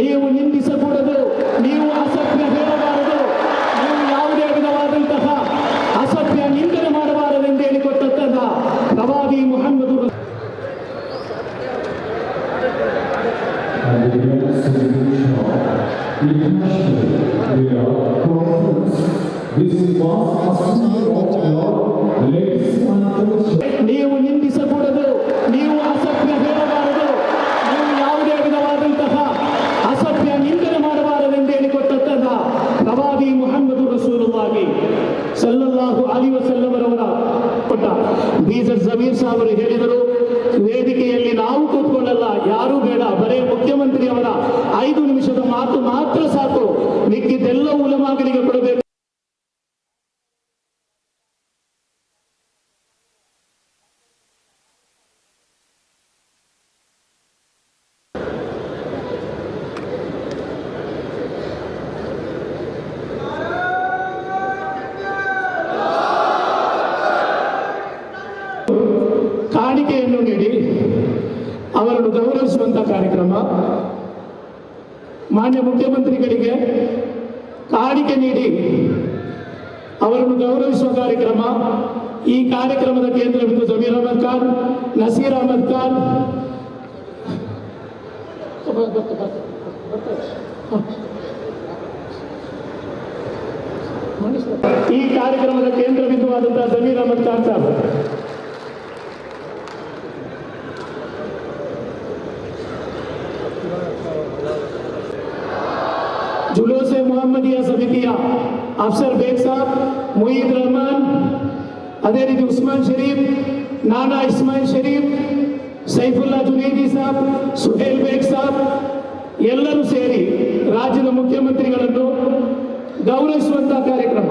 ನೀವು ನಿಂದಿಸಕೂಡದು, ನೀವು ಅಸಭ್ಯ ಹೇಳಬಾರದು, ನೀವು ಯಾವುದೇ ವಿಧವಾದಂತಹ ಅಸಭ್ಯ ನಿಂದನೆ ಮಾಡಬಾರದೆಂದು ಹೇಳಿಕೊಟ್ಟಂತಹ ಪ್ರವಾದಿ ಮುಹಮ್ಮದ್ ನೀವು ನಿಂದಿಸಕೂಡದು, ನೀವು ಅಸಭ್ಯ ಹೇಳಬಾರದು, ನೀವು ಯಾವುದೇ ವಿಧವಾದಂತಹ ಅಸಭ್ಯ ನಿಂದನೆ ಮಾಡಬಾರದೆಂದು ಹೇಳಿಕೊಟ್ಟಂತಹ ಪ್ರವಾದಿ ಮುಹಮ್ಮದ್ ರಸೂಲುಲ್ಲಾಹಿ ಸಲ್ಲಲ್ಲಾಹು ಅಲೈಹಿ ವಸಲ್ಲಂ ಅವರ ಕೊಟ್ಟ ಬೀಜರ್ ಜಮೀರ್ ಸಾಹೇಬರು ಹೇಳಿದರು, ವೇದಿಕೆಯಲ್ಲಿ ನಾವು ಕೂತ್ಕೊಳ್ಳಲ್ಲ, ಯಾರೂ ಬೇಡ, ಬರೇ ಮುಖ್ಯಮಂತ್ರಿಯವರ 5 ನಿಮಿಷದ ಮಾತು ಮಾತ್ರ ಸಾಕು, ಮಿಕ್ಕಿದ್ದೆಲ್ಲ ಉಲಮಾಗಳಿಗೆ ಕೊಡಬೇಕು. ಕಾಣಿಕೆಯನ್ನು ನೀಡಿ ಅವರನ್ನು ಗೌರವಿಸುವಂತಹ ಕಾರ್ಯಕ್ರಮ. ಮಾನ್ಯ ಮುಖ್ಯಮಂತ್ರಿಗಳಿಗೆ ಕಾಣಿಕೆ ನೀಡಿ ಅವರನ್ನು ಗೌರವಿಸುವ ಕಾರ್ಯಕ್ರಮ. ಈ ಕಾರ್ಯಕ್ರಮದ ಕೇಂದ್ರ ಬಿಂದು ಜಮೀರ್ ಅಹಮದ್ ಖಾನ್, ನಸೀರ್ ಅಹಮದ್ ಖಾನ್, ಈ ಕಾರ್ಯಕ್ರಮದ ಕೇಂದ್ರ ಬಿಂದುವಾದಂತಹ ಜಮೀರ್ ಅಹಮದ್ ಖಾನ್ ಸಾಹೇಬ್. जुलूस-ए मोहम्मदिया समितिया अफसर बेग साहब, मुईद रहमान, अदे रीति उस्मान शरीफ, नाना इस्माइल शरीफ, सैफुल्ला जुनैदी साहब, सुहेल बेग साहब ಎಲ್ಲರೂ ಸೇರಿ ರಾಜ್ಯದ ಮುಖ್ಯಮಂತ್ರಿಗಳನ್ನು ಗೌರವಿಸುವಂತಹ ಕಾರ್ಯಕ್ರಮ.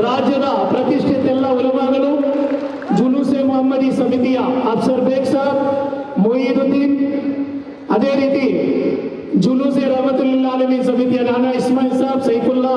ರಾಜ್ಯದ ಪ್ರತಿಷ್ಠಿತ ಎಲ್ಲ ಉಲಮಾಗಳು, ಜುಲೂಸ್-ಎ ಮೊಹಮ್ಮದಿ ಸಮಿತಿಯ ಅಫ್ಸರ್ ಬೇಗ್ ಸಾಹಬ್, ಮೊಯಿದುದ್ದೀನ್, ಅದೇ ರೀತಿ ಜುಲೂಸ್-ಎ ರಹಮತುಲ್ಲಿಲ್ ಆಲಮೀನ್ ಸಮಿತಿಯ ನಾನಾ ಇಸ್ಮಾಯಿಲ್ ಸಾಹಬ್, ಸೈಫುಲ್ಲಾ